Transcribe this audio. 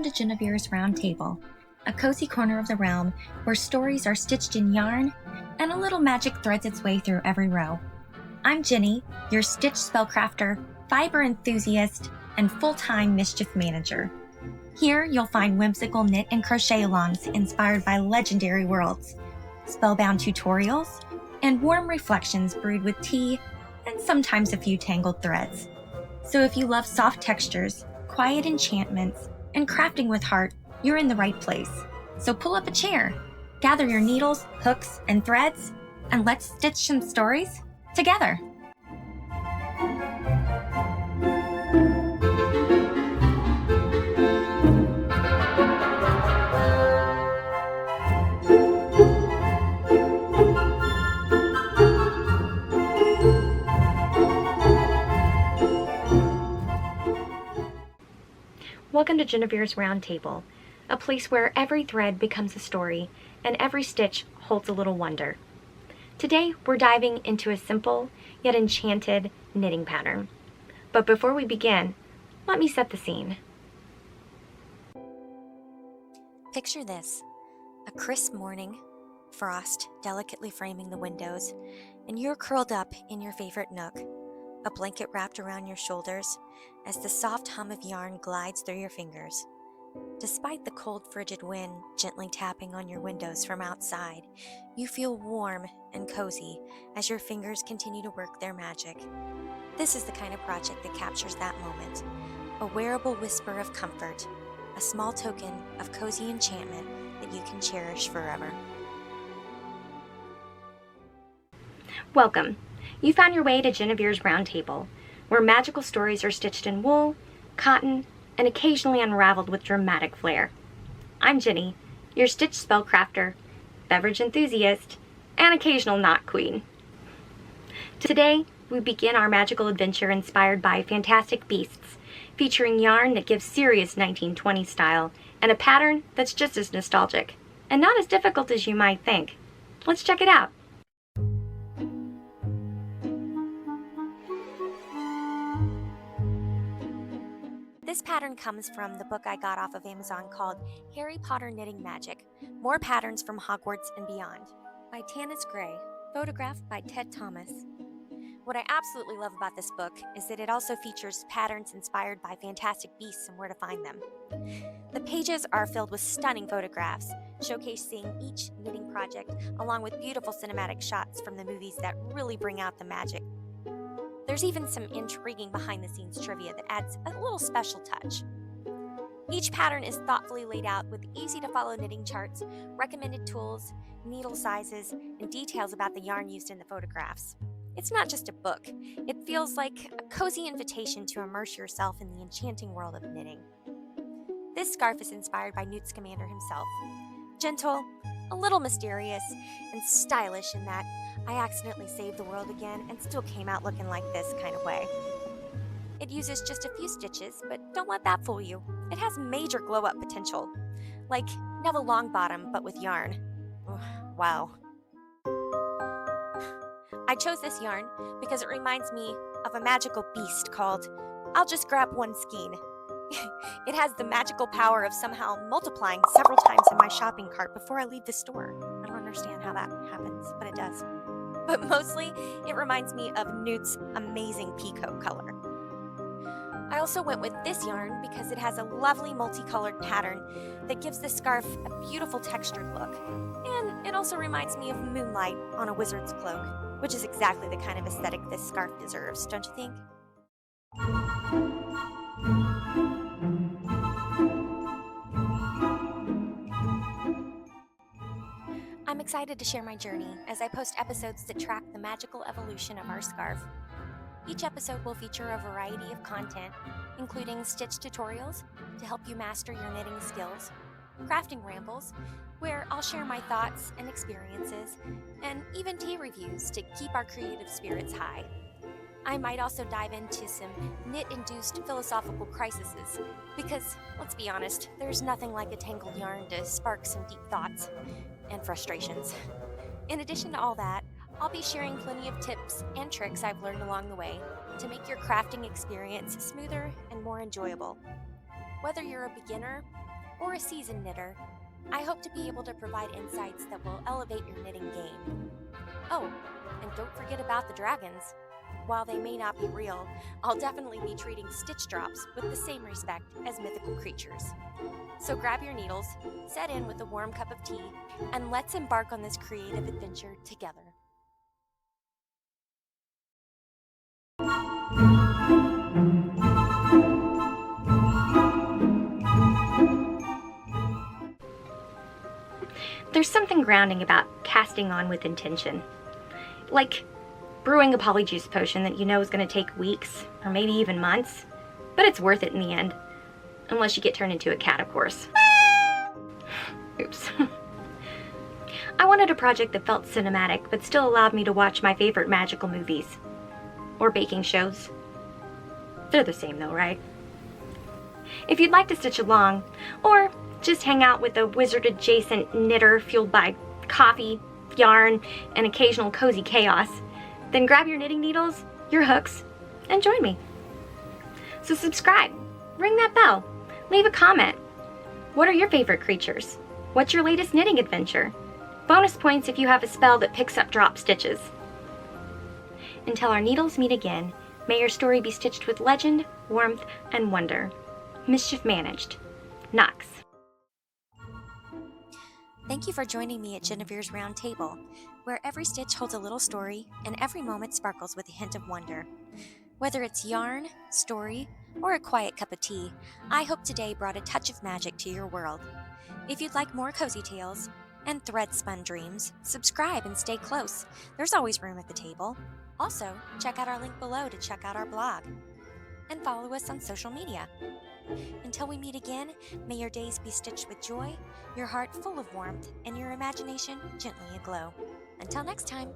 to Jennevere's Round Table, a cozy corner of the realm where stories are stitched in yarn and a little magic threads its way through every row. I'm Jenny, your stitch spellcrafter, fiber enthusiast, and full-time mischief manager. Here you'll find whimsical knit and crochet alongs inspired by legendary worlds, spellbound tutorials, and warm reflections brewed with tea and sometimes a few tangled threads. So if you love soft textures, quiet enchantments, and crafting with heart, you're in the right place. So pull up a chair, gather your needles, hooks, and threads, and let's stitch some stories together. Welcome to Jennevere's Round Table, a place where every thread becomes a story and every stitch holds a little wonder. Today, we're diving into a simple yet enchanted knitting pattern. But before we begin, let me set the scene. Picture this, a crisp morning, frost delicately framing the windows, and you're curled up in your favorite nook, a blanket wrapped around your shoulders as the soft hum of yarn glides through your fingers. Despite the cold, frigid wind gently tapping on your windows from outside, you feel warm and cozy as your fingers continue to work their magic. This is the kind of project that captures that moment, a wearable whisper of comfort, a small token of cozy enchantment that you can cherish forever. Welcome. You found your way to Jennevere's Round Table, where magical stories are stitched in wool, cotton, and occasionally unraveled with dramatic flair. I'm Jenny, your stitch spellcrafter, beverage enthusiast, and occasional knot queen. Today, we begin our magical adventure inspired by fantastic beasts, featuring yarn that gives serious 1920s style and a pattern that's just as nostalgic, and not as difficult as you might think. Let's check it out. This pattern comes from the book I got off of Amazon called Harry Potter Knitting Magic, More Patterns from Hogwarts and Beyond, by Tanis Gray, photographed by Ted Thomas. What I absolutely love about this book is that it also features patterns inspired by fantastic beasts and where to find them. The pages are filled with stunning photographs, showcasing each knitting project along with beautiful cinematic shots from the movies that really bring out the magic. There's even some intriguing behind-the-scenes trivia that adds a little special touch. Each pattern is thoughtfully laid out with easy-to-follow knitting charts, recommended tools, needle sizes, and details about the yarn used in the photographs. It's not just a book. It feels like a cozy invitation to immerse yourself in the enchanting world of knitting. This scarf is inspired by Newt Scamander himself. Gentle, a little mysterious, and stylish in that I accidentally saved the world again and still came out looking like this kind of way. It uses just a few stitches, but don't let that fool you. It has major glow-up potential, like Neville Longbottom but with yarn. Wow. I chose this yarn because it reminds me of a magical beast called I'll Just Grab One Skein. It has the magical power of somehow multiplying several times in my shopping cart before I leave the store. I don't understand how that happens, but it does. But mostly, it reminds me of Newt's amazing peacoat color. I also went with this yarn because it has a lovely multicolored pattern that gives the scarf a beautiful textured look. And it also reminds me of moonlight on a wizard's cloak, which is exactly the kind of aesthetic this scarf deserves, don't you think? I'm excited to share my journey as I post episodes that track the magical evolution of our scarf. Each episode will feature a variety of content, including stitch tutorials to help you master your knitting skills, crafting rambles, where I'll share my thoughts and experiences, and even tea reviews to keep our creative spirits high. I might also dive into some knit-induced philosophical crises, because, let's be honest, there's nothing like a tangled yarn to spark some deep thoughts and frustrations. In addition to all that, I'll be sharing plenty of tips and tricks I've learned along the way to make your crafting experience smoother and more enjoyable. Whether you're a beginner, or a seasoned knitter, I hope to be able to provide insights that will elevate your knitting game. Oh, and don't forget about the dragons. While they may not be real, I'll definitely be treating stitch drops with the same respect as mythical creatures. So grab your needles, set in with a warm cup of tea, and let's embark on this creative adventure together. There's something grounding about casting on with intention. Like brewing a polyjuice potion that you know is going to take weeks, or maybe even months, but it's worth it in the end. Unless you get turned into a cat, of course. Oops. I wanted a project that felt cinematic, but still allowed me to watch my favorite magical movies. Or baking shows. They're the same though, right? If you'd like to stitch along, or just hang out with a wizard-adjacent knitter fueled by coffee, yarn, and occasional cozy chaos, then grab your knitting needles, your hooks, and join me. So subscribe, ring that bell, leave a comment. What are your favorite creatures? What's your latest knitting adventure? Bonus points if you have a spell that picks up drop stitches. Until our needles meet again, may your story be stitched with legend, warmth, and wonder. Mischief managed. Knox. Thank you for joining me at Jennevere's Round Table, where every stitch holds a little story and every moment sparkles with a hint of wonder. Whether it's yarn, story, or a quiet cup of tea, I hope today brought a touch of magic to your world. If you'd like more cozy tales and thread-spun dreams, subscribe and stay close. There's always room at the table. Also, check out our link below to check out our blog. And follow us on social media. Until we meet again, may your days be stitched with joy, your heart full of warmth, and your imagination gently aglow. Until next time.